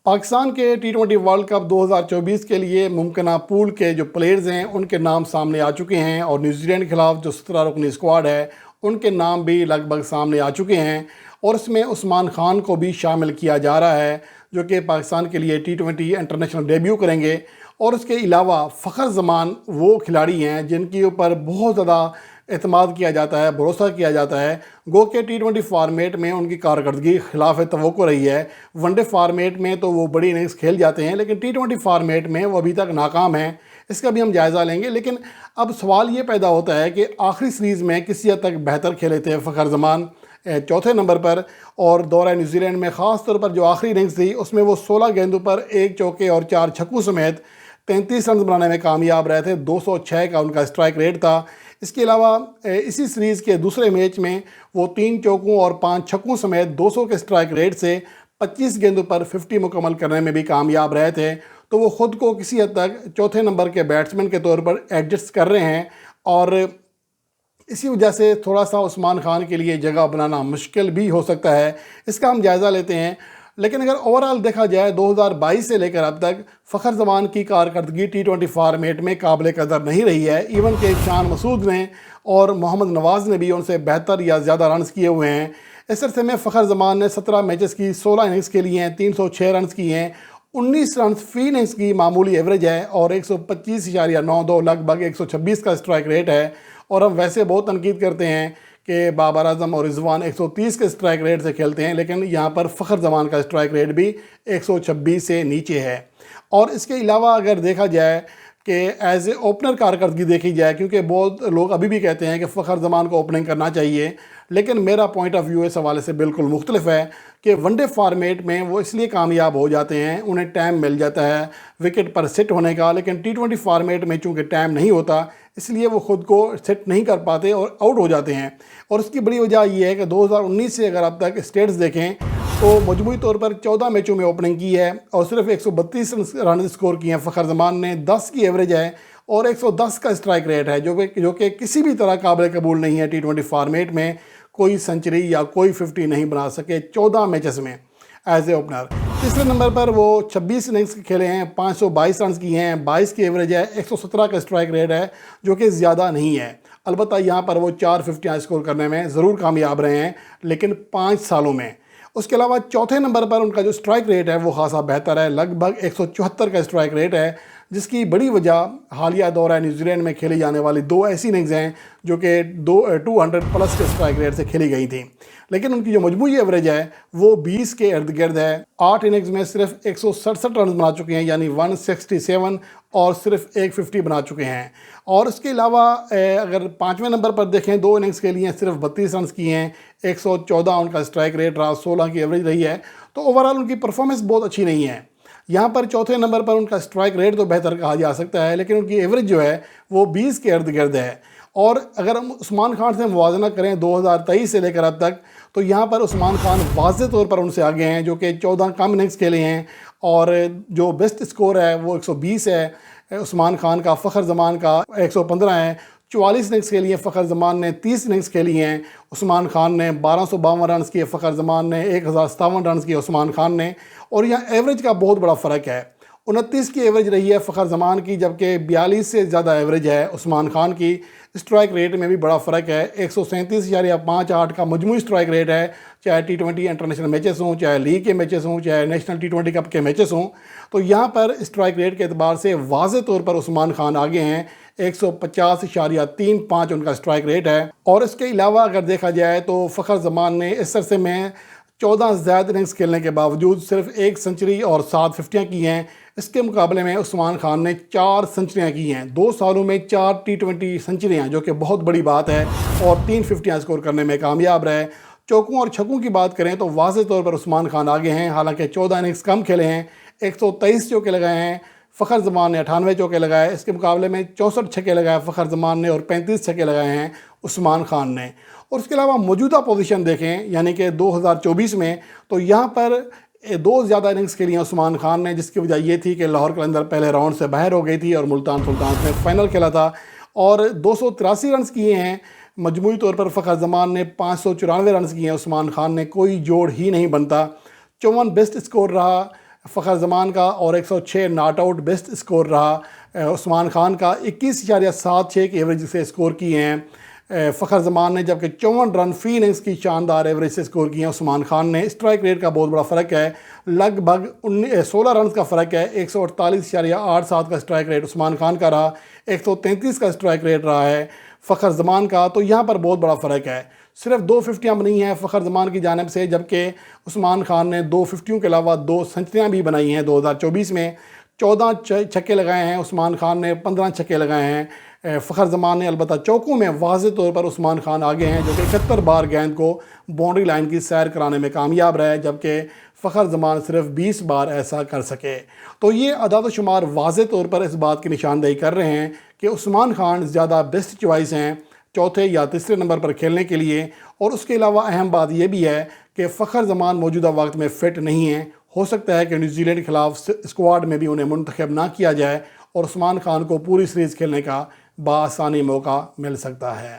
پاکستان کے T20 world cup 2024 کے لیے ممکنہ پول کے جو پلیئرز ہیں ان کے نام سامنے آ چکے ہیں، اور نیوزی لینڈ کے خلاف جو 17 رکنی اسکواڈ ہے ان کے نام بھی لگ بھگ سامنے آ چکے ہیں، اور اس میں عثمان خان کو بھی شامل کیا جا رہا ہے جو کہ پاکستان کے لیے T20 انٹرنیشنل ڈیبیو کریں گے۔ اور اس کے علاوہ فخر زمان وہ کھلاڑی ہیں جن کے اوپر بہت زیادہ اعتماد کیا جاتا ہے، بھروسہ کیا جاتا ہے، گو کہ T20 فارمیٹ میں ان کی کارکردگی خلاف توقع رہی ہے۔ ون ڈے فارمیٹ میں تو وہ بڑی اننگز کھیل جاتے ہیں، لیکن T20 فارمیٹ میں وہ ابھی تک ناکام ہیں۔ اس کا بھی ہم جائزہ لیں گے، لیکن اب سوال یہ پیدا ہوتا ہے کہ آخری سیریز میں کسی حد تک بہتر کھیلے تھے فخر زمان چوتھے نمبر پر، اور دورہ نیوزی لینڈ میں خاص طور پر جو آخری اننگز تھی اس میں وہ 16 گیندوں پر 1 چوکے اور 4 چھکوں سمیت 33 رنز بنانے میں کامیاب رہے تھے۔ 206 کا ان کا اسٹرائک ریٹ تھا۔ اس کے علاوہ اسی سیریز کے دوسرے میچ میں وہ 3 چوکوں اور 5 چھکوں سمیت 200 کے اسٹرائک ریٹ سے 25 گیندوں پر 50 مکمل کرنے میں بھی کامیاب رہے تھے۔ تو وہ خود کو کسی حد تک چوتھے نمبر کے بیٹسمین کے طور پر ایڈجسٹ کر رہے ہیں، اور اسی وجہ سے تھوڑا سا عثمان خان کے لیے جگہ بنانا مشکل بھی ہو سکتا ہے۔ اس کا ہم جائزہ لیتے ہیں، لیکن اگر اوورآل دیکھا جائے 2022 سے لے کر اب تک فخر زمان کی کارکردگی T20 فارمیٹ میں قابل قدر نہیں رہی ہے۔ ایون کہ شان مسعود نے اور محمد نواز نے بھی ان سے بہتر یا زیادہ رنز کیے ہوئے ہیں۔ اس عرصے میں فخر زمان نے 17 میچز کی 16 اننگز کے لیے 306 رنز کیے ہیں، 19 رنز فی اننگز کی معمولی ایوریج ہے، اور 125.92 لگ بھگ 126 کا اسٹرائک ریٹ ہے۔ اور ہم ویسے بہت تنقید کرتے ہیں کہ بابر اعظم اور رضوان 130 کے اسٹرائک ریٹ سے کھیلتے ہیں، لیکن یہاں پر فخر زمان کا اسٹرائک ریٹ بھی 126 سے نیچے ہے۔ اور اس کے علاوہ اگر دیکھا جائے کہ ایز اے اوپنر کارکردگی دیکھی جائے، کیونکہ بہت لوگ ابھی بھی کہتے ہیں کہ فخر زمان کو اوپننگ کرنا چاہیے، لیکن میرا پوائنٹ آف ویو اس حوالے سے بالکل مختلف ہے کہ ون ڈے فارمیٹ میں وہ اس لیے کامیاب ہو جاتے ہیں، انہیں ٹائم مل جاتا ہے وکٹ پر سٹ ہونے کا، لیکن T20 فارمیٹ میں چونکہ ٹائم نہیں ہوتا اس لیے وہ خود کو سیٹ نہیں کر پاتے اور آؤٹ ہو جاتے ہیں۔ اور اس کی بڑی وجہ یہ ہے کہ 2019 سے اگر اب تک اسٹیٹس دیکھیں تو مجموعی طور پر 14 میچوں میں اوپننگ کی ہے اور صرف 132 رنز اسکور کیے ہیں فخر زمان نے، 10 کی ایوریج ہے اور 110 کا اسٹرائک ریٹ ہے، جو کہ کسی بھی طرح قابل قبول نہیں ہے۔ T20 فارمیٹ میں کوئی سنچری یا کوئی 50 نہیں بنا سکے 14 میچز میں ایز اے اوپنر۔ تیسرے نمبر پر وہ 26 اننگز کھیلے ہیں، 522 رنز کیے ہیں، 22 کی ایوریج ہے، 117 کا اسٹرائک ریٹ ہے، جو کہ زیادہ نہیں ہے۔ البتہ یہاں پر وہ 4 50 اسکور کرنے میں ضرور کامیاب رہے ہیں، لیکن 5 سالوں میں۔ اس کے علاوہ چوتھے نمبر پر ان کا جو اسٹرائک ریٹ ہے وہ خاصا بہتر ہے، لگ بھگ 174 کا اسٹرائک ریٹ ہے، جس کی بڑی وجہ حالیہ دورہ نیوزی لینڈ میں کھیلی جانے والی 2 ایسی اننگز ہیں جو کہ 200 پلس کے اسٹرائک ریٹ سے کھیلی گئی تھیں، لیکن ان کی جو مجموعی ایوریج ہے وہ 20 کے ارد گرد ہے۔ 8 اننگز میں صرف 167 رنز بنا چکے ہیں، یعنی 167، اور صرف 150 بنا چکے ہیں۔ اور اس کے علاوہ اگر 5ویں نمبر پر دیکھیں، 2 اننگز کے لیے صرف 32 رنز کیے ہیں، 114 ان کا اسٹرائک ریٹ رہا، 16 کی ایوریج رہی ہے۔ تو اوورآل ان کی پرفارمنس بہت اچھی نہیں ہے۔ یہاں پر چوتھے نمبر پر ان کا اسٹرائک ریٹ تو بہتر کہا جا سکتا ہے، لیکن ان کی ایوریج جو ہے وہ 20 کے ارد گرد ہے۔ اور اگر ہم عثمان خان سے موازنہ کریں 2023 سے لے کر اب تک، تو یہاں پر عثمان خان واضح طور پر ان سے آگے ہیں، جو کہ 14 کم اننگز کھیلے ہیں، اور جو بیسٹ اسکور ہے وہ 120 ہے عثمان خان کا، فخر زمان کا 115 ہے۔ 44 اننگز کے لیے فخر زمان نے 30 اننگز کھیلی ہیں، عثمان خان نے 1252 رنز کیے، فخر زمان نے 1057 رنز کیے عثمان خان نے۔ اور یہاں ایوریج کا بہت بڑا فرق ہے، 29 کی ایوریج رہی ہے فخر زمان کی، جبکہ 42 سے زیادہ ایوریج ہے عثمان خان کی۔ اسٹرائک ریٹ میں بھی بڑا فرق ہے، 137.58 کا مجموعی اسٹرائک ریٹ ہے، چاہے T20 انٹرنیشنل میچز ہوں، چاہے لیگ کے میچز ہوں، چاہے نیشنل T20 کپ کے میچز ہوں۔ تو یہاں پر اسٹرائک ریٹ کے اعتبار سے واضح طور پر عثمان خان آگے ہیں، 150.35 ان کا اسٹرائک ریٹ ہے۔ اور اس کے علاوہ اگر دیکھا جائے تو فخر زمان نے اس عرصے میں 14 زائد اننگز کھیلنے کے باوجود صرف 1 سنچری اور 7 50 کی ہیں۔ اس کے مقابلے میں عثمان خان نے 4 سنچریاں کی ہیں، 2 سالوں میں 4 T20 سنچریاں، جو کہ بہت بڑی بات ہے، اور 3 50 اسکور کرنے میں کامیاب رہے۔ چوکوں اور چھکوں کی بات کریں تو واضح طور پر عثمان خان آگے ہیں، حالانکہ 14 اننگز کم کھیلے ہیں، 123 چوکے لگائے ہیں، فخر زمان نے 98 چوکے لگائے۔ اس کے مقابلے میں 64 چھکے لگائے فخر زمان نے، اور 35 چھکے لگائے ہیں عثمان خان نے۔ اور اس کے علاوہ موجودہ پوزیشن دیکھیں، یعنی کہ 2024 میں، تو یہاں پر 2 زیادہ اننگز کے لیے عثمان خان نے، جس کی وجہ یہ تھی کہ لاہور قلندر پہلے راؤنڈ سے باہر ہو گئی تھی اور ملتان سلطانز میں فائنل کھیلا تھا، اور 283 رنز کیے ہیں۔ مجموعی طور پر فخر زمان نے 594 رنز کیے ہیں، عثمان خان نے کوئی جوڑ ہی نہیں بنتا۔ 54 بیسٹ اسکور رہا فخر زمان کا، اور 106 ناٹ آؤٹ بیسٹ اسکور رہا عثمان خان کا، 21.76 کی ایوریج سے اسکور کیے ہیں فخر زمان نے، جبکہ 54 رن فی اننگز کی شاندار ایوریج سے اسکور کیے ہیں عثمان خان نے۔ اسٹرائک ریٹ کا بہت بڑا فرق ہے، لگ بھگ 16 رنز کا فرق ہے۔ 148.87 کا اسٹرائک ریٹ عثمان خان کا رہا، 133 کا اسٹرائک ریٹ رہا ہے فخر زمان کا، تو یہاں پر بہت بڑا فرق ہے۔ صرف 2 ففٹیاں بنی ہیں فخر زمان کی جانب سے، جبکہ عثمان خان نے 2 ففٹیوں کے علاوہ 2 سنچریاں بھی بنائی ہیں 2024 میں۔ 14 چھکے لگائے ہیں عثمان خان نے، 15 چھکے لگائے ہیں فخر زمان نے۔ البتہ چوکوں میں واضح طور پر عثمان خان آگے ہیں، جو کہ 71 بار گیند کو باؤنڈری لائن کی سیر کرانے میں کامیاب رہے، جبکہ فخر زمان صرف 20 بار ایسا کر سکے۔ تو یہ اعداد و شمار واضح طور پر اس بات کی نشاندہی کر رہے ہیں کہ عثمان خان زیادہ بیسٹ چوائس ہیں چوتھے یا تیسرے نمبر پر کھیلنے کے لیے۔ اور اس کے علاوہ اہم بات یہ بھی ہے کہ فخر زمان موجودہ وقت میں فٹ نہیں ہیں، ہو سکتا ہے کہ نیوزی لینڈ کے خلاف اسکواڈ میں بھی انہیں منتخب نہ کیا جائے اور عثمان خان کو پوری سیریز کھیلنے کا بآسانی موقع مل سکتا ہے۔